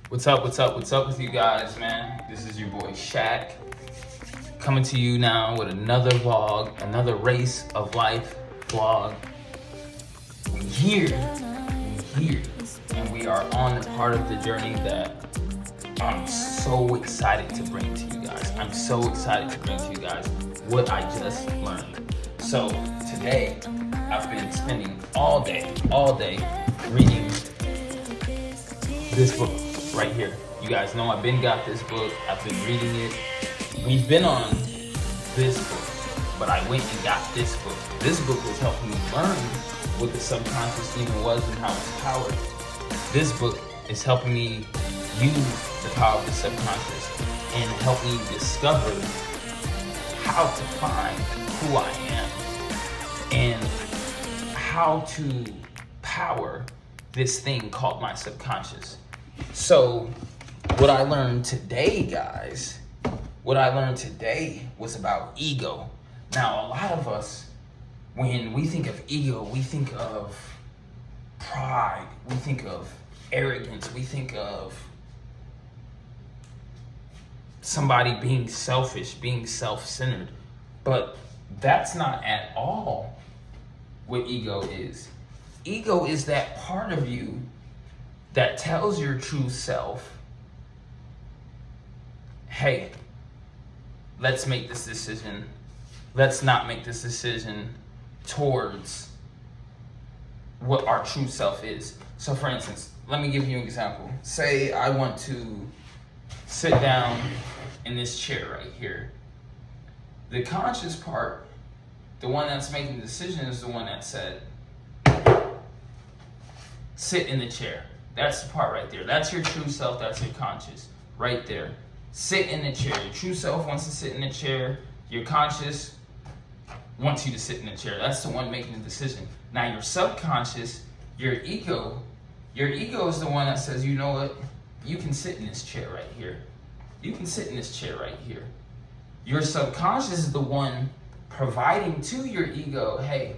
What's up? What's up with you guys, man? This is your boy Shaq coming to you now with another vlog, another race of life vlog. We here, and we are on the part of the journey that I'm so excited to bring to you guys. I'm so excited to bring to you guys what I just learned. So today, I've been spending all day reading this book right here. You guys know I've been got this book. I've been reading it. We've been on this book, but I went and got this book. This book was helping me learn what the subconscious demon was and how it's powered. This book is helping me use the power of the subconscious and help me discover how to find who I am and how to power this thing called my subconscious. So what I learned today, guys, was about ego. Now, a lot of us, when we think of ego, we think of pride, we think of arrogance, we think of somebody being selfish, being self-centered. But that's not at all what ego is. Ego is that part of you that tells your true self, hey, let's make this decision. Let's not make this decision towards what our true self is. So for instance, let me give you an example. Say I want to sit down in this chair right here. The conscious part, the one that's making the decision, is the one that said, sit in the chair. That's the part right there. That's your true self. That's your conscious right there. Sit in the chair. Your true self wants to sit in the chair. Your conscious wants you to sit in the chair. That's the one making the decision. Now your subconscious, your ego is the one that says, you know what? You can sit in this chair right here. You can sit in this chair right here. Your subconscious is the one providing to your ego, hey,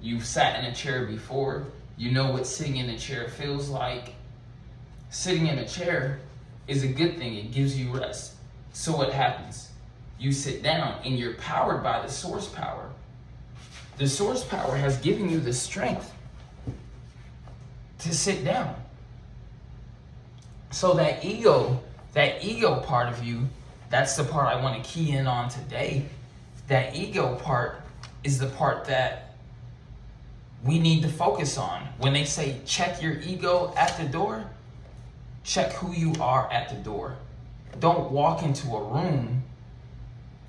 you've sat in a chair before. You know what sitting in a chair feels like. Sitting in a chair is a good thing. It gives you rest. So what happens? You sit down and you're powered by the source power. The source power has given you the strength to sit down. So that ego part of you, that's the part I want to key in on today. That ego part is the part that we need to focus on. When they say check your ego at the door, check who you are at the door. Don't walk into a room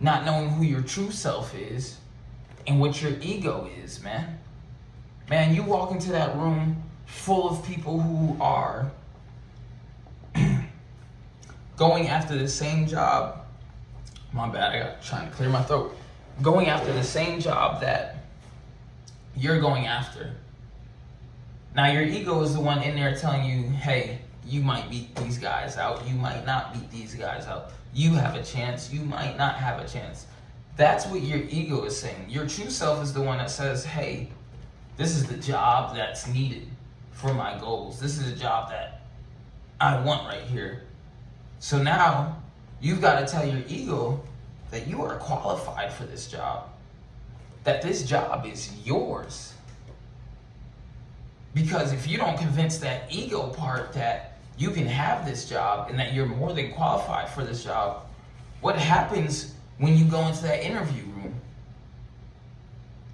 not knowing who your true self is and what your ego is, man. Man, you walk into that room full of people who are going after the same job. My bad, I got trying to clear my throat. Going after the same job that you're going after. Now your ego is the one in there telling you, hey, you might beat these guys out. You might not beat these guys out. You have a chance. You might not have a chance. That's what your ego is saying. Your true self is the one that says, hey, this is the job that's needed for my goals. This is a job that I want right here. So now you've got to tell your ego that you are qualified for this job. That this job is yours. Because if you don't convince that ego part that you can have this job and that you're more than qualified for this job, what happens when you go into that interview room?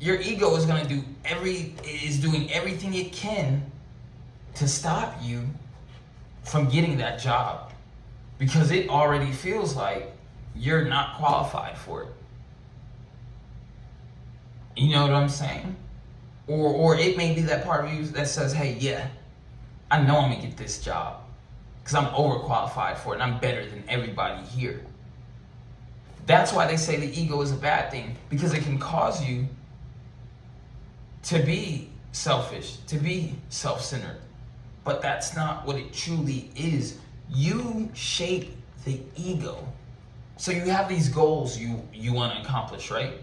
Your ego is doing everything it can to stop you from getting that job because it already feels like you're not qualified for it. You know what I'm saying? Or it may be that part of you that says, hey, yeah, I know I'm gonna get this job because I'm overqualified for it and I'm better than everybody here. That's why they say the ego is a bad thing, because it can cause you to be selfish, to be self-centered. But that's not what it truly is. You shape the ego. So you have these goals you want to accomplish, right?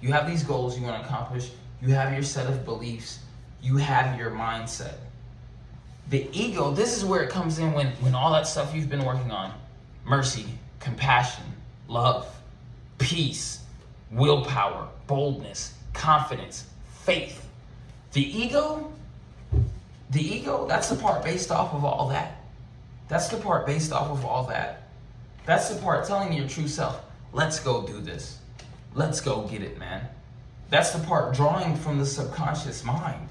You have these goals you want to accomplish. You have your set of beliefs. You have your mindset. The ego, this is where it comes in when all that stuff you've been working on, mercy, compassion, love, peace, willpower, boldness, confidence, faith. The ego, that's the part based off of all that. That's the part based off of all that. That's the part telling your true self, let's go do this. Let's go get it, man. That's the part drawing from the subconscious mind.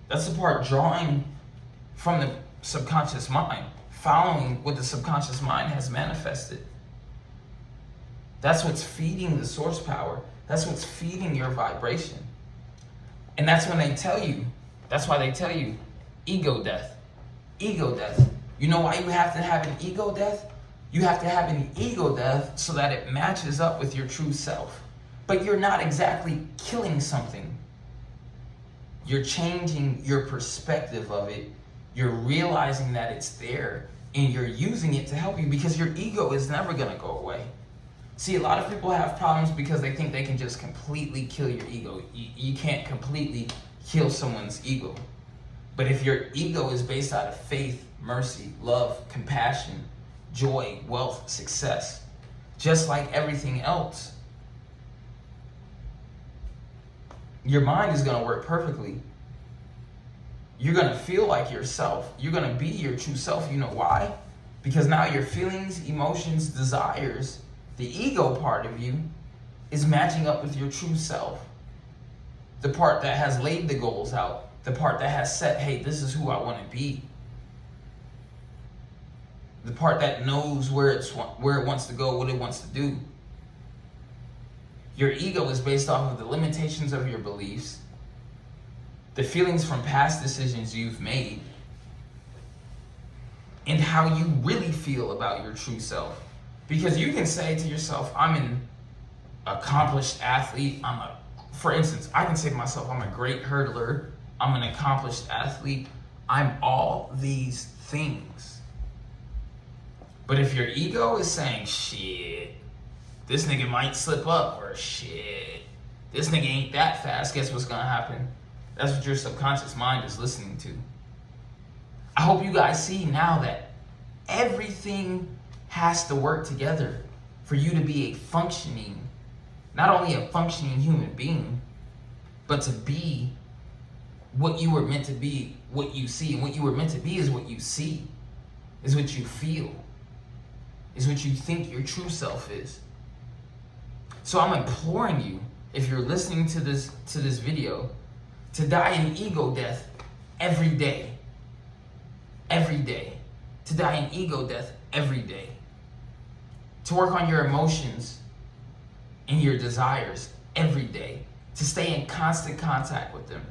That's the part drawing from the subconscious mind, following what the subconscious mind has manifested. That's what's feeding the source power. That's what's feeding your vibration. And that's when they tell you, that's why they tell you, ego death. Ego death. You know why you have to have an ego death? You have to have an ego death so that it matches up with your true self. But you're not exactly killing something. You're changing your perspective of it. You're realizing that it's there and you're using it to help you, because your ego is never going to go away. See, a lot of people have problems because they think they can just completely kill your ego. You can't completely kill someone's ego. But if your ego is based out of faith, mercy, love, compassion, joy, wealth, success, just like everything else, your mind is going to work perfectly. You're going to feel like yourself. You're going to be your true self. You know why? Because now your feelings, emotions, desires, the ego part of you is matching up with your true self. The part that has laid the goals out. The part that has said, hey, this is who I want to be. The part that knows where it wants to go, what it wants to do. Your ego is based off of the limitations of your beliefs, the feelings from past decisions you've made, and how you really feel about your true self. Because you can say to yourself, I'm an accomplished athlete. For instance, I can say to myself, I'm a great hurdler. I'm an accomplished athlete. I'm all these things. But if your ego is saying, shit, this nigga might slip up, or shit, this nigga ain't that fast, guess what's gonna happen? That's what your subconscious mind is listening to. I hope you guys see now that everything has to work together for you to be a functioning, not only a functioning human being, but to be what you were meant to be, what you see. And what you were meant to be is what you see, is what you feel, is what you think your true self is. So I'm imploring you, if you're listening to this video, to die an ego death every day. Every day. To die an ego death every day. To work on your emotions and your desires every day. To stay in constant contact with them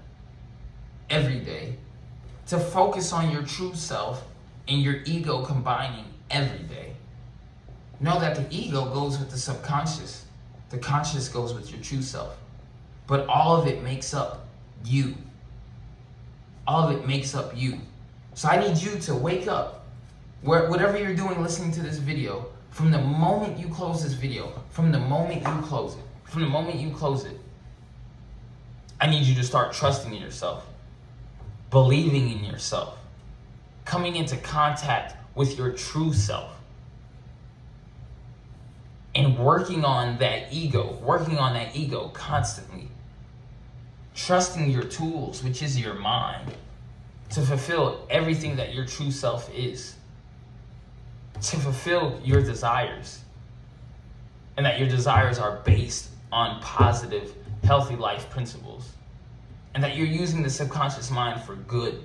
every day. To focus on your true self and your ego combining every day. Know that the ego goes with the subconscious. The conscious goes with your true self. But all of it makes up you. All of it makes up you. So I need you to wake up. Whatever you're doing listening to this video, from the moment you close this video, from the moment you close it, I need you to start trusting in yourself, believing in yourself, coming into contact with your true self, and working on that ego constantly. Trusting your tools, which is your mind, to fulfill everything that your true self is. To fulfill your desires. And that your desires are based on positive, healthy life principles. And that you're using the subconscious mind for good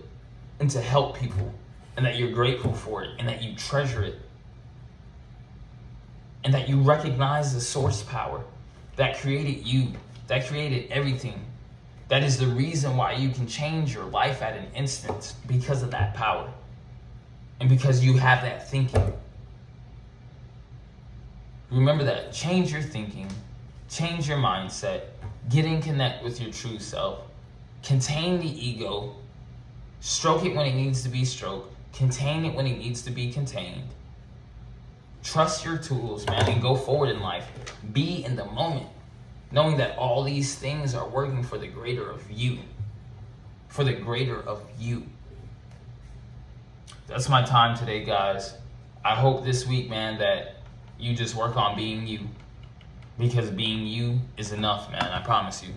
and to help people. And that you're grateful for it and that you treasure it. And that you recognize the source power that created you, that created everything. That is the reason why you can change your life at an instant, because of that power. And because you have that thinking. Remember that. Change your thinking. Change your mindset. Get in connect with your true self. Contain the ego. Stroke it when it needs to be stroked. Contain it when it needs to be contained. Trust your tools, man, and go forward in life. Be in the moment, knowing that all these things are working for the greater of you. For the greater of you. that's my time today, guys. I hope this week, man, that you just work on being you, because being you is enough, man. I promise you.